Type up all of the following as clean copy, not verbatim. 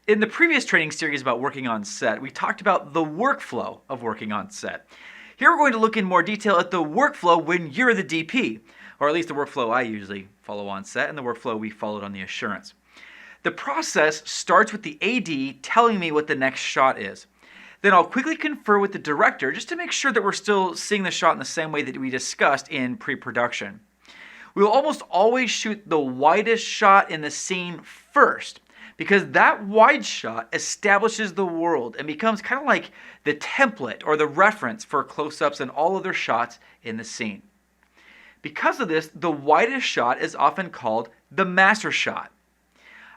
In the previous training series about working on set, we talked about the workflow of working on set. Here we're going to look in more detail at the workflow when you're the DP, or at least the workflow I usually follow on set and the workflow we followed on the assurance. The process starts with the AD telling me what the next shot is. Then I'll quickly confer with the director just to make sure that we're still seeing the shot in the same way that we discussed in pre-production. We will almost always shoot the widest shot in the scene first, because that wide shot establishes the world and becomes kind of like the template or the reference for close-ups and all other shots in the scene. Because of this, the widest shot is often called the master shot.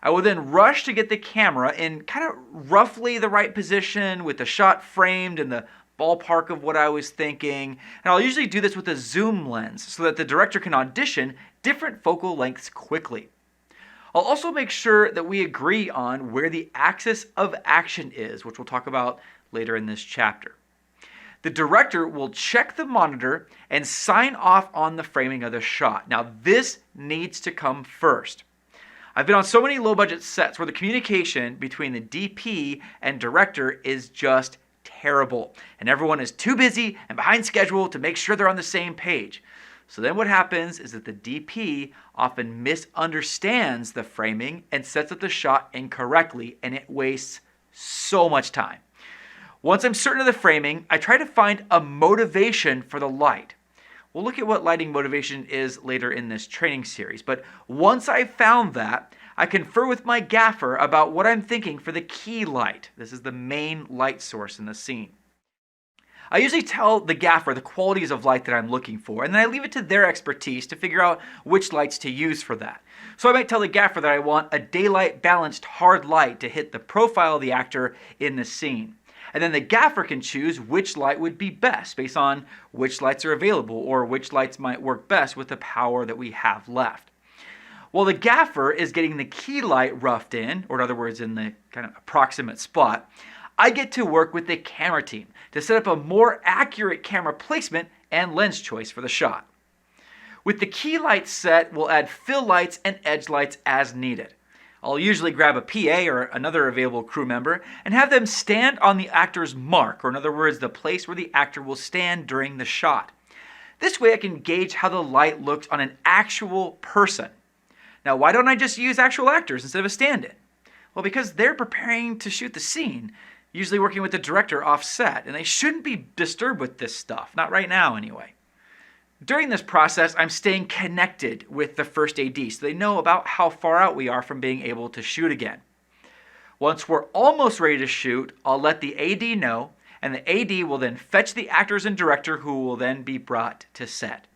I will then rush to get the camera in kind of roughly the right position with the shot framed in the ballpark of what I was thinking. And I'll usually do this with a zoom lens so that the director can audition different focal lengths quickly. I'll also make sure that we agree on where the axis of action is, which we'll talk about later in this chapter. The director will check the monitor and sign off on the framing of the shot. Now this needs to come first. I've been on so many low-budget sets where the communication between the DP and director is just terrible, and everyone is too busy and behind schedule to make sure they're on the same page. So then what happens is that the DP often misunderstands the framing and sets up the shot incorrectly, and it wastes so much time. Once I'm certain of the framing, I try to find a motivation for the light. We'll look at what lighting motivation is later in this training series, but once I've found that, I confer with my gaffer about what I'm thinking for the key light. This is the main light source in the scene. I usually tell the gaffer the qualities of light that I'm looking for, and then I leave it to their expertise to figure out which lights to use for that. So I might tell the gaffer that I want a daylight balanced hard light to hit the profile of the actor in the scene. And then the gaffer can choose which light would be best based on which lights are available or which lights might work best with the power that we have left. While the gaffer is getting the key light roughed in, or in other words, in the kind of approximate spot, I get to work with the camera team to set up a more accurate camera placement and lens choice for the shot. With the key light set, we'll add fill lights and edge lights as needed. I'll usually grab a PA or another available crew member and have them stand on the actor's mark, or in other words, the place where the actor will stand during the shot. This way I can gauge how the light looks on an actual person. Now, why don't I just use actual actors instead of a stand-in? Well, because they're preparing to shoot the scene, usually working with the director off set, and they shouldn't be disturbed with this stuff, not right now anyway. During this process, I'm staying connected with the first AD so they know about how far out we are from being able to shoot again. Once we're almost ready to shoot, I'll let the AD know, and the AD will then fetch the actors and director, who will then be brought to set.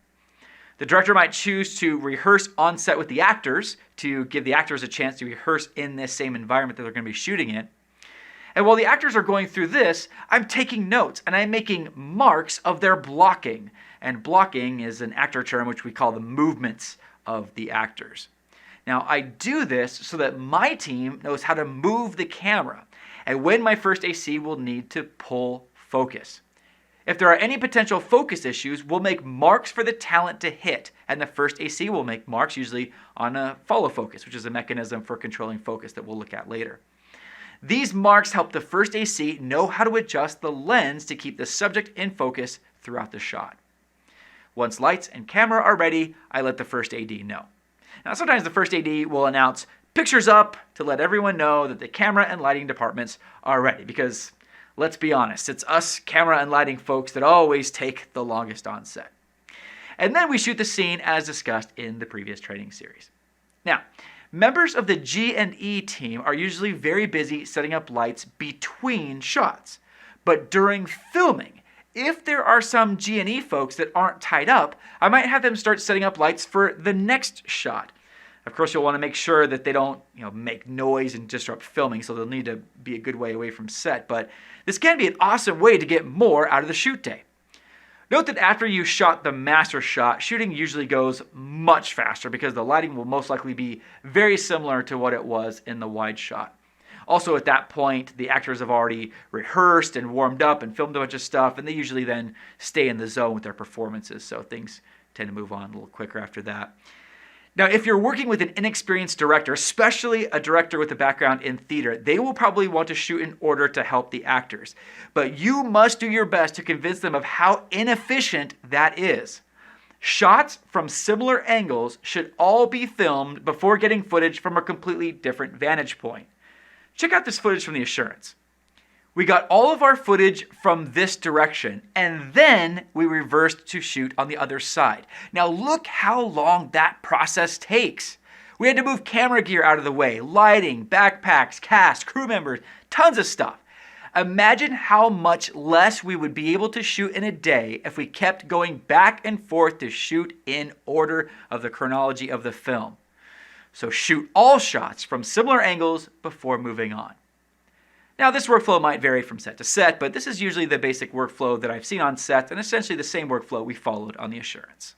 The director might choose to rehearse on set with the actors to give the actors a chance to rehearse in this same environment that they're going to be shooting in. And while the actors are going through this, I'm taking notes and I'm making marks of their blocking. And blocking is an actor term which we call the movements of the actors. Now, I do this so that my team knows how to move the camera and when my first AC will need to pull focus. If there are any potential focus issues, we'll make marks for the talent to hit, and the first AC will make marks usually on a follow focus, which is a mechanism for controlling focus that we'll look at later. These marks help the first AC know how to adjust the lens to keep the subject in focus throughout the shot. Once lights and camera are ready, I let the first AD know. Now, sometimes the first AD will announce "pictures up" to let everyone know that the camera and lighting departments are ready, because let's be honest, it's us camera and lighting folks that always take the longest on set. And then we shoot the scene as discussed in the previous training series. Now, members of the G&E team are usually very busy setting up lights between shots. But during filming, if there are some G&E folks that aren't tied up, I might have them start setting up lights for the next shot. Of course, you'll want to make sure that they don't, make noise and disrupt filming, so they'll need to be a good way away from set. But this can be an awesome way to get more out of the shoot day. Note that after you shot the master shot, shooting usually goes much faster because the lighting will most likely be very similar to what it was in the wide shot. Also, at that point, the actors have already rehearsed and warmed up and filmed a bunch of stuff, and they usually then stay in the zone with their performances, so things tend to move on a little quicker after that. Now, if you're working with an inexperienced director, especially a director with a background in theater, they will probably want to shoot in order to help the actors. But you must do your best to convince them of how inefficient that is. Shots from similar angles should all be filmed before getting footage from a completely different vantage point. Check out this footage from the Assurance. We got all of our footage from this direction, and then we reversed to shoot on the other side. Now look how long that process takes. We had to move camera gear out of the way, lighting, backpacks, cast, crew members, tons of stuff. Imagine how much less we would be able to shoot in a day if we kept going back and forth to shoot in order of the chronology of the film. So shoot all shots from similar angles before moving on. Now, this workflow might vary from set to set, but this is usually the basic workflow that I've seen on set and essentially the same workflow we followed on the Assurance.